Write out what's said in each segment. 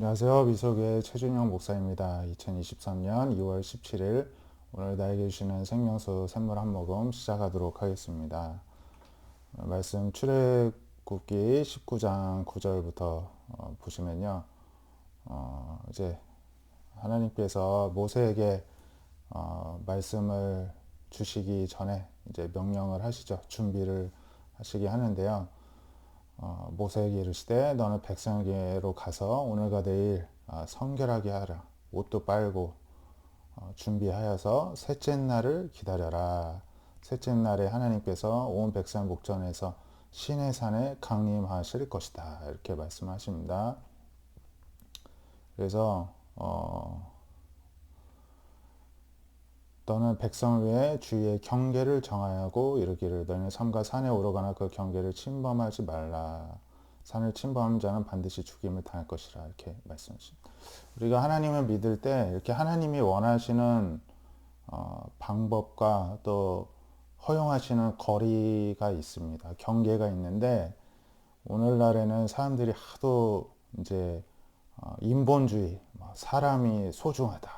안녕하세요. 미소교회 최준영 목사입니다. 2023년 2월 17일 오늘 나에게 주시는 생명수 샘물 한 모금 시작하도록 하겠습니다. 말씀 출애굽기 19장 9절부터 보시면요. 이제 하나님께서 모세에게 말씀을 주시기 전에 이제 명령을 하시죠. 준비를 하시게 하는데요. 모세에게 이르시되 너는 백성에게로 가서 오늘과 내일 성결하게 하라. 옷도 빨고 준비하여서 셋째 날을 기다려라. 셋째 날에 하나님께서 온 백성 목전에서 시내산에 강림하실 것이다. 이렇게 말씀하십니다. 그래서 너는 백성을 위해 주의 경계를 정하고 이르기를 너희는 삼가 산에 오르거나 그 경계를 침범하지 말라. 산을 침범하는 자는 반드시 죽임을 당할 것이라. 이렇게 말씀하십니다. 우리가 하나님을 믿을 때 이렇게 하나님이 원하시는 방법과 또 허용하시는 거리가 있습니다. 경계가 있는데 오늘날에는 사람들이 하도 이제 인본주의, 사람이 소중하다,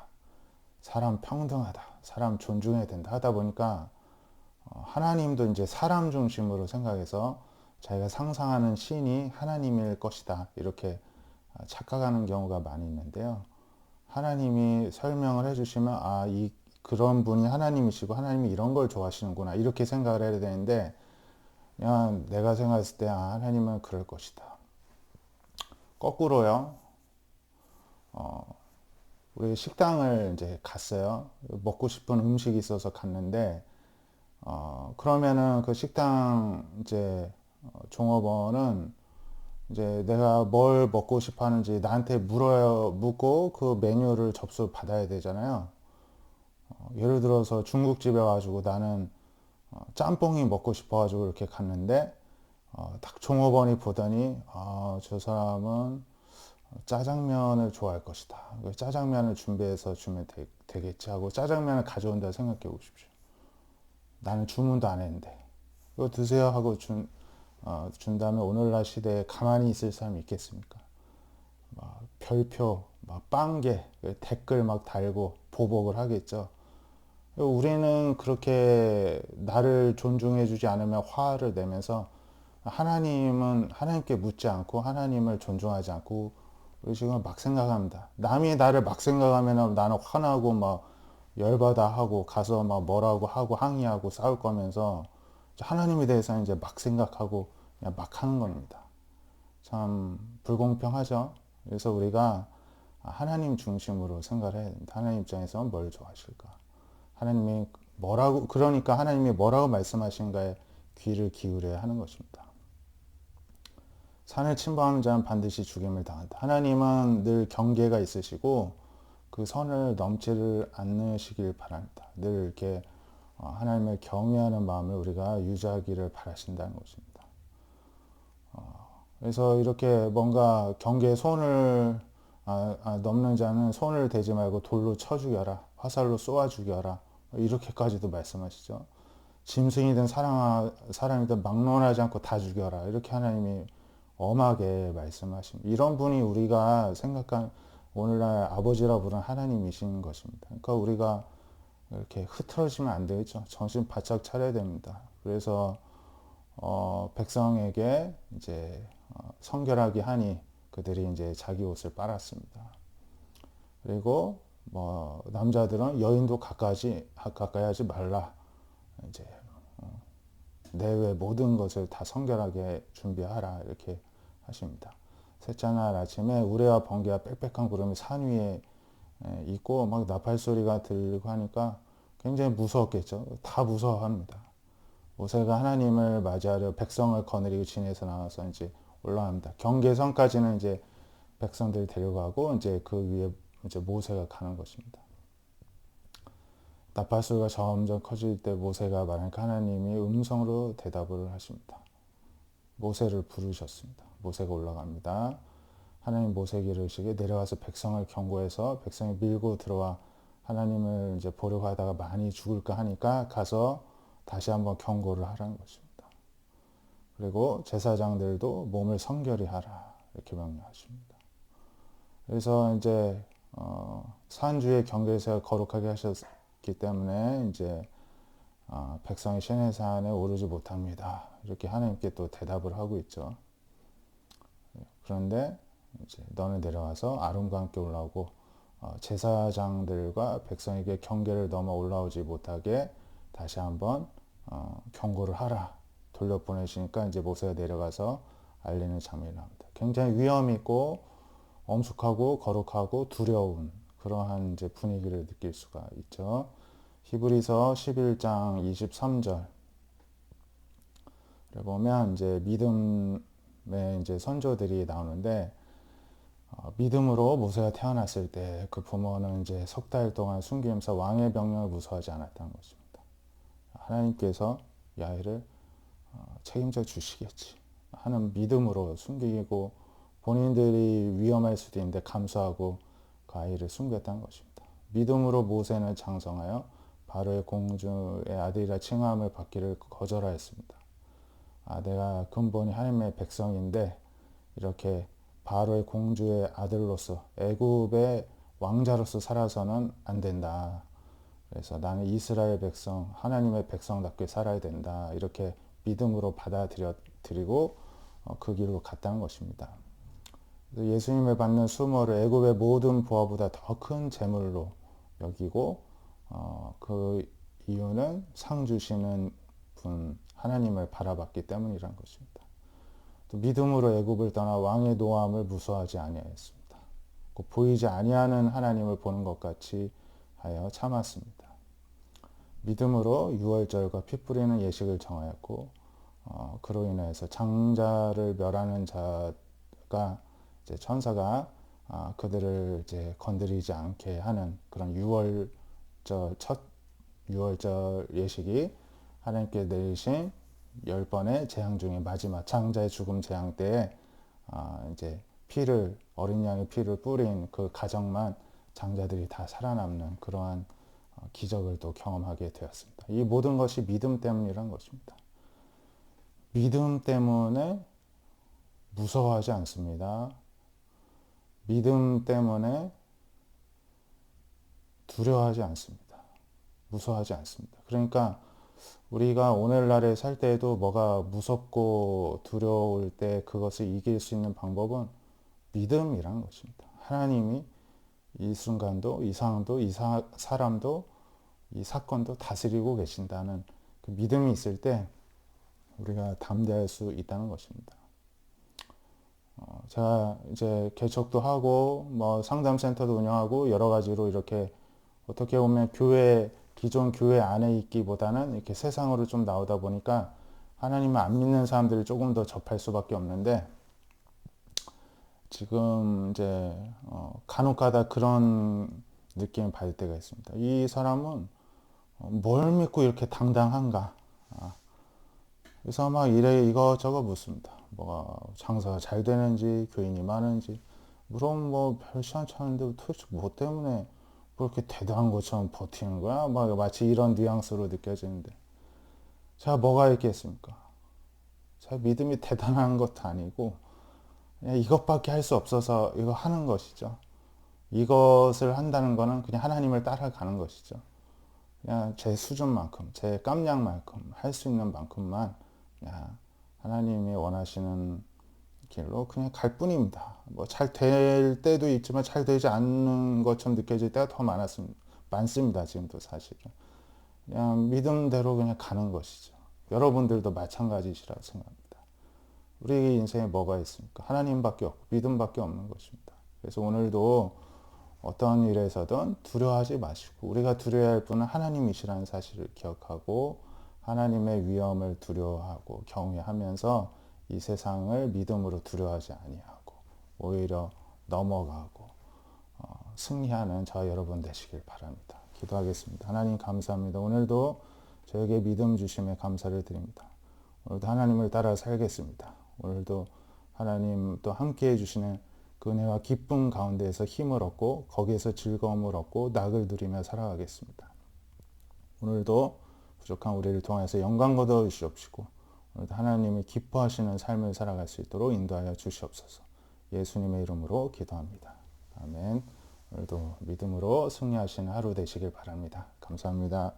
사람 평등하다, 사람 존중해야 된다 하다 보니까 하나님도 이제 사람 중심으로 생각해서 자기가 상상하는 신이 하나님일 것이다 이렇게 착각하는 경우가 많이 있는데요. 하나님이 설명을 해주시면 그런 분이 하나님이시고 하나님이 이런 걸 좋아하시는구나 이렇게 생각을 해야 되는데 그냥 내가 생각했을 때 하나님은 그럴 것이다. 거꾸로요. 우리 식당을 이제 갔어요. 먹고 싶은 음식이 있어서 갔는데 그러면은 그 식당 이제 종업원은 이제 내가 뭘 먹고 싶어 하는지 나한테 묻고 그 메뉴를 접수 받아야 되잖아요. 예를 들어서 중국집에 와가지고 나는 짬뽕이 먹고 싶어가지고 이렇게 갔는데 딱 종업원이 보더니 저 사람은 짜장면을 좋아할 것이다. 짜장면을 준비해서 주면 되겠지 하고 짜장면을 가져온다 생각해 보십시오. 나는 주문도 안 했는데 이거 드세요 하고 준 다음에 오늘날 시대에 가만히 있을 사람이 있겠습니까? 별표, 빵개, 댓글 막 달고 보복을 하겠죠. 우리는 그렇게 나를 존중해주지 않으면 화를 내면서 하나님은 하나님께 묻지 않고 하나님을 존중하지 않고 우리 지금 막 생각합니다. 남이 나를 막 생각하면 나는 화나고 막 열받아 하고 가서 막 뭐라고 하고 항의하고 싸울 거면서 하나님에 대해서는 이제 막 생각하고 그냥 막 하는 겁니다. 참 불공평하죠. 그래서 우리가 하나님 중심으로 생각을 해야 됩니다. 하나님 입장에서 뭘 좋아하실까? 하나님이 그러니까 하나님이 뭐라고 말씀하신가에 귀를 기울여야 하는 것입니다. 산을 침범하는 자는 반드시 죽임을 당한다. 하나님은 늘 경계가 있으시고 그 선을 넘지를 않으시길 바랍니다. 늘 이렇게 하나님을 경외하는 마음을 우리가 유지하기를 바라신다는 것입니다. 그래서 이렇게 뭔가 경계에 손을 넘는 자는 손을 대지 말고 돌로 쳐 죽여라. 화살로 쏘아 죽여라. 이렇게까지도 말씀하시죠. 짐승이든 사람이든 막론하지 않고 다 죽여라. 이렇게 하나님이 엄하게 말씀하십니다. 이런 분이 우리가 생각한 오늘날 아버지라 부르는 하나님이신 것입니다. 그러니까 우리가 이렇게 흐트러지면 안 되겠죠. 정신 바짝 차려야 됩니다. 그래서 백성에게 이제 성결하게 하니 그들이 이제 자기 옷을 빨았습니다. 그리고 남자들은 여인도 가까이 하지 말라. 이제 내외 모든 것을 다 성결하게 준비하라 이렇게 하십니다. 셋째 날 아침에 우레와 번개와 빽빽한 구름이 산 위에 있고 막 나팔 소리가 들리고 하니까 굉장히 무서웠겠죠. 다 무서워합니다. 모세가 하나님을 맞이하려 백성을 거느리고 진에서 나와서 이제 올라갑니다. 경계선까지는 이제 백성들이 데려가고 이제 그 위에 이제 모세가 가는 것입니다. 나팔 소리가 점점 커질 때 모세가 말하니까 하나님이 음성으로 대답을 하십니다. 모세를 부르셨습니다. 모세가 올라갑니다. 하나님 모세에게 이르시기를 내려가서 백성을 경고해서 백성이 밀고 들어와 하나님을 이제 보려고 하다가 많이 죽을까 하니까 가서 다시 한번 경고를 하라는 것입니다. 그리고 제사장들도 몸을 성결히 하라 이렇게 명령하십니다. 그래서 이제 산주의 경계에서 거룩하게 하셨기 때문에 이제 백성이 시내산에 오르지 못합니다. 이렇게 하나님께 또 대답을 하고 있죠. 그런데 이제 너는 내려와서 아론과 함께 올라오고 제사장들과 백성에게 경계를 넘어 올라오지 못하게 다시 한번 경고를 하라. 돌려보내시니까 이제 모세가 내려가서 알리는 장면이 나옵니다. 굉장히 위험 있고 엄숙하고 거룩하고 두려운 그러한 이제 분위기를 느낄 수가 있죠. 히브리서 11장 23절에 보면 이제 믿음의 이제 선조들이 나오는데 믿음으로 모세가 태어났을 때 그 부모는 이제 석 달 동안 숨기면서 왕의 명령을 무서워하지 않았다는 것입니다. 하나님께서 이 아이를 책임져 주시겠지 하는 믿음으로 숨기고 본인들이 위험할 수도 있는데 감수하고 그 아이를 숨겼다는 것입니다. 믿음으로 모세는 장성하여 바로의 공주의 아들이라 칭함을 받기를 거절하였습니다. 내가 근본이 하나님의 백성인데 이렇게 바로의 공주의 아들로서 애굽의 왕자로서 살아서는 안 된다. 그래서 나는 이스라엘 백성, 하나님의 백성답게 살아야 된다. 이렇게 믿음으로 받아들이고 그 길로 갔다는 것입니다. 예수님을 받는 수모를 애굽의 모든 부하보다 더 큰 재물로 여기고 그 이유는 상 주시는 분 하나님을 바라봤기 때문이란 것입니다. 또 믿음으로 애굽을 떠나 왕의 노함을 무서워하지 아니하였습니다. 보이지 아니하는 하나님을 보는 것 같이 하여 참았습니다. 믿음으로 유월절과 피 뿌리는 예식을 정하였고 그로 인해서 장자를 멸하는 자가 이제 천사가 그들을 이제 건드리지 않게 하는 그런 첫 유월절 예식이 하나님께 내리신 10번의 재앙 중에 마지막 장자의 죽음 재앙 때에 이제 어린 양의 피를 뿌린 그 가정만 장자들이 다 살아남는 그러한 기적을 또 경험하게 되었습니다. 이 모든 것이 믿음 때문이란 것입니다. 믿음 때문에 무서워하지 않습니다. 믿음 때문에 두려워하지 않습니다. 무서워하지 않습니다. 그러니까 우리가 오늘날에 살 때에도 뭐가 무섭고 두려울 때 그것을 이길 수 있는 방법은 믿음이라는 것입니다. 하나님이 이 순간도, 이 상황도, 사람도, 이 사건도 다스리고 계신다는 그 믿음이 있을 때 우리가 담대할 수 있다는 것입니다. 제가 이제 개척도 하고 뭐 상담센터도 운영하고 여러 가지로 이렇게 어떻게 보면 기존 교회 안에 있기보다는 이렇게 세상으로 좀 나오다 보니까 하나님을 안 믿는 사람들을 조금 더 접할 수밖에 없는데 지금 이제 간혹가다 그런 느낌을 받을 때가 있습니다. 이 사람은 뭘 믿고 이렇게 당당한가? 그래서 막 이것저것 묻습니다. 뭐가 장사가 잘 되는지, 교인이 많은지. 물론 뭐 별 시원치 않은데 도대체 뭐 때문에 그렇게 대단한 것처럼 버티는 거야? 막 마치 이런 뉘앙스로 느껴지는데. 제가 뭐가 있겠습니까? 제가 믿음이 대단한 것도 아니고, 그냥 이것밖에 할 수 없어서 이거 하는 것이죠. 이것을 한다는 거는 그냥 하나님을 따라가는 것이죠. 그냥 제 수준만큼, 제 깜냥만큼, 할 수 있는 만큼만 그냥 하나님이 원하시는 길로 그냥 갈 뿐입니다. 뭐 잘 될 때도 있지만 잘 되지 않는 것처럼 느껴질 때가 더 많습니다. 지금도 사실은. 그냥 믿음대로 그냥 가는 것이죠. 여러분들도 마찬가지시라고 생각합니다. 우리 인생에 뭐가 있습니까? 하나님밖에 없고 믿음밖에 없는 것입니다. 그래서 오늘도 어떤 일에서든 두려워하지 마시고 우리가 두려워야 할 분은 하나님이시라는 사실을 기억하고 하나님의 위엄을 두려워하고 경외하면서 이 세상을 믿음으로 두려워하지 아니하고 오히려 넘어가고 승리하는 저와 여러분 되시길 바랍니다. 기도하겠습니다. 하나님 감사합니다. 오늘도 저에게 믿음 주심에 감사를 드립니다. 오늘도 하나님을 따라 살겠습니다. 오늘도 하나님 또 함께 해주시는 그 은혜와 기쁨 가운데에서 힘을 얻고 거기에서 즐거움을 얻고 낙을 누리며 살아가겠습니다. 오늘도 부족한 우리를 통해서 영광 거둬 주시옵시고 오늘도 하나님이 기뻐하시는 삶을 살아갈 수 있도록 인도하여 주시옵소서. 예수님의 이름으로 기도합니다. 아멘. 오늘도 믿음으로 승리하시는 하루 되시길 바랍니다. 감사합니다.